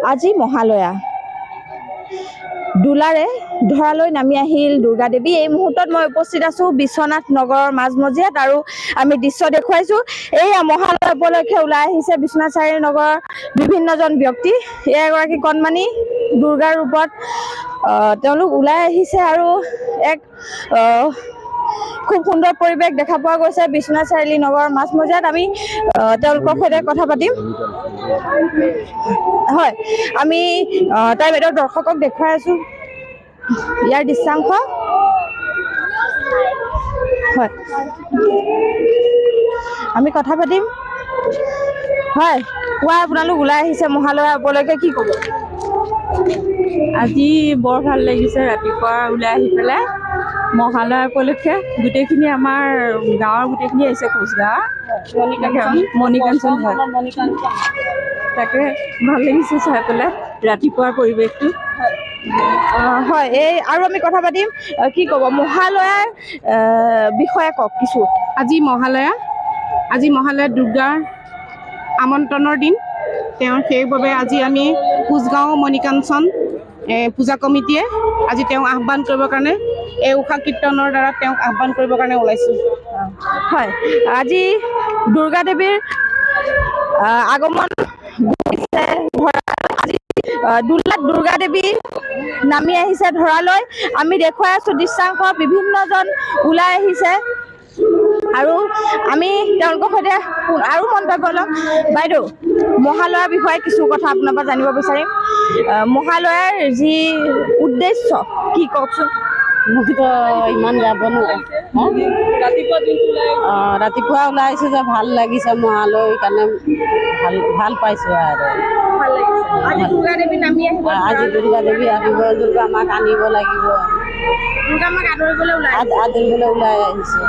আজি মহালয়া দোলাৰে ধৰালৈ নামি আহিল দুৰ্গা দেৱী। এই মুহূৰ্তত মই উপস্থিত আছো বিশ্বনাথ নগৰৰ মাজমজিয়াত আৰু আমি দৃশ্য দেখুৱাইছো। এইয়া মহালয়া উপলক্ষে ওলাই আহিছে বিশ্বনাথ চাৰিআলি নগৰৰ বিভিন্নজন ব্যক্তি। এয়া এগৰাকী কণমানি দুৰ্গাৰ ৰূপত তেওঁলোক ওলাই আহিছে আৰু এক খুব সুন্দৰ পৰিৱেশ দেখা পোৱা গৈছে বিশ্বনাথ চাৰিআলি নগৰৰ মাজমজিয়াত। আমি তেওঁলোকৰ সৈতে কথা পাতিম। হয়, আমি তাই বাইদেউ দৰ্শকক দেখুৱাই আছো ইয়াৰ দৃশ্যাংশ। হয়, আমি কথা পাতিম। হয়, কোৱা, আপোনালোক ওলাই আহিছে মহালয়া উপলক্ষে, কি ক'ব? আজি বৰ ভাল লাগিছে ৰাতিপুৱা ওলাই আহি পেলাই মহালয়া উপলক্ষে। গোটেইখিনি আমাৰ গাঁৱৰ গোটেইখিনি আহিছে, কোচগাঁৱৰ মণিকাঞ্চন। তাকে ভাল লাগিছে চাই পেলাই ৰাতিপুৱাৰ পৰিৱেশটো। হয়, এই আৰু আমি কথা পাতিম। কি ক'ব মহালয়াৰ বিষয়ে কওক কিছু। আজি মহালয়া দুৰ্গাৰ আমন্ত্ৰণৰ দিন। সেইবাবে আজি আমি কোচগাঁও মণিকাঞ্চন পূজা কমিটিয়ে আজি তেওঁক আহ্বান কৰিবৰ কাৰণে, এই উষা কীৰ্তনৰ দ্বাৰা তেওঁক আহ্বান কৰিবৰ কাৰণে ওলাইছোঁ। হয়, আজি দুৰ্গা দেৱীৰ আগমন ঘটিছে। আজি দোলাত দুৰ্গা দেৱী নামি আহিছে ধৰালৈ। আমি দেখুৱাই আছো দৃশ্যাংশ, বিভিন্নজন ওলাই আহিছে আৰু আমি তেওঁলোকৰ সৈতে আৰু মন্তব্য ল'ম। বাইদেউ, মহালয়াৰ বিষয়ে কিছু কথা আপোনাৰ পৰা জানিব বিচাৰিম। মহালয়াৰ যি উদ্দেশ্য কি কওকচোন। মইতো ইমান যাব নোৱাৰো। ৰাতিপুৱা ওলাই আহিছো যে ভাল লাগিছে মহালয় কাৰণে, ভাল পাইছো আৰু ভাল লাগিছে। আজি দুৰ্গা দেৱী নামি আহিব। আজি দুৰ্গা দেৱী আহিব, দুৰ্গা মাক আনিব লাগিব। দুৰ্গা মাক আদৰিবলৈ ওলাই আহিছে।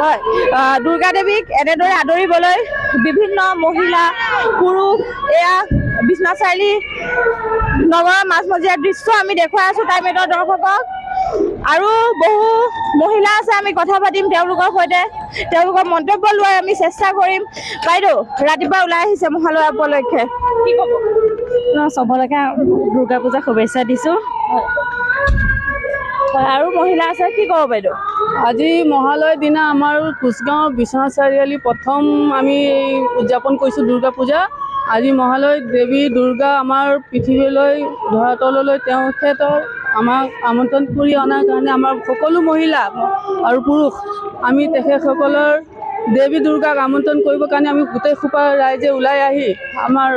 হয়, দুৰ্গা দেৱীক এনেদৰে আদৰিবলৈ বিভিন্ন মহিলা পুৰুষ এয়া বিশ্বনাথ চাৰিআলি নগৰৰ মাজমজিয়াৰ দৃশ্য আমি দেখুৱাই আছো টাইম এইটৰ দৰ্শকক। আৰু বহু মহিলা আছে, আমি কথা পাতিম তেওঁলোকৰ সৈতে, তেওঁলোকৰ মন্তব্য লোৱাৰ আমি চেষ্টা কৰিম। বাইদেউ, ৰাতিপুৱা ওলাই আহিছে মহালয়া উপলক্ষে, কি ক'ব? চবলৈকে দুৰ্গা পূজা শুভেচ্ছা দিছোঁ। হয়, আৰু মহিলা আছে, কি ক'ব বাইদেউ? আজি মহালয়ৰ দিনা আমাৰ কোচগাঁও বিশ্বনাথ চাৰিআলি প্ৰথম আমি উদযাপন কৰিছোঁ দুৰ্গা পূজা। আজি মহালয় দেৱী দুৰ্গা আমাৰ পৃথিৱীলৈ ধৰাতললৈ তেখেতৰ আমাক আমন্ত্ৰণ কৰি অনাৰ কাৰণে আমাৰ সকলো মহিলা আৰু পুৰুষ আমি তেখেতসকলৰ দেৱী দুৰ্গাক আমন্ত্ৰণ কৰিবৰ কাৰণে আমি গোটেই সোপা ৰাইজে ওলাই আহি আমাৰ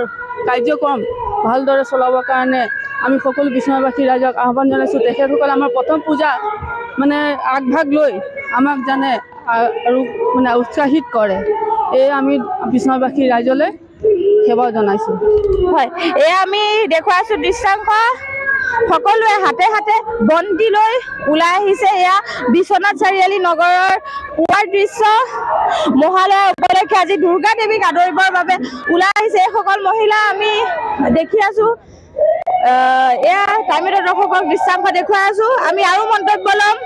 কাৰ্যক্ৰম ভালদৰে চলাবৰ কাৰণে আমি সকলো বিশ্বনাথবাসী ৰাইজক আহ্বান জনাইছোঁ। তেখেতসকলে আমাৰ প্ৰথম পূজা মানে আগভাগ লৈ আমাক জানে আৰু মানে উৎসাহিত কৰে। এই আমি বিশ্বনাথবাসী ৰাইজলৈ সেৱা জনাইছোঁ। হয়, এয়া আমি দেখুৱাইছোঁ দৃশ্যাংশ। সকলোৱে হাতে হাতে বন্তি লৈ ওলাই আহিছে। এয়া বিশ্বনাথ চাৰিআলি নগৰৰ পুৱাৰ দৃশ্য। মহালয়া উপলক্ষে আজি দুৰ্গা দেৱীক আদৰিবৰ বাবে ওলাই আহিছে এইসকল মহিলা আমি দেখি আছো। এয়া টাইমেটৰ দৰ্শকক দৃশ্যাংশ দেখুৱাই আছো। আমি আৰু মন্তব্য ল'ম।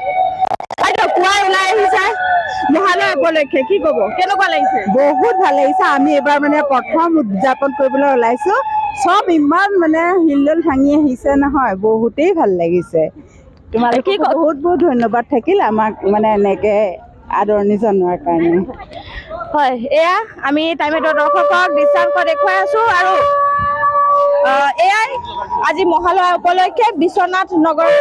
পুৱাই ওলাই আহিছে মহালয়া উপলক্ষে, কি ক'ব, কেনেকুৱা লাগিছে? বহুত ভাল লাগিছে। আমি এইবাৰ মানে প্ৰথম উদযাপন কৰিবলৈ ওলাইছো। চব ইমান মানে হিলদল ভাঙি আহিছে নহয়, বহুতেই ভাল লাগিছে। তোমালোকে বহুত বহুত ধন্যবাদ থাকিল আমাক মানে এনেকে আদৰণি জনোৱাৰ কাৰণে। হয়, এয়া আমি টাইমেটৰ দৰ্শকক দৃশ্যাংশ দেখুৱাই আছো আৰু এয়াই আজি মহালয়া উপলক্ষে বিশ্বনাথ নগৰৰ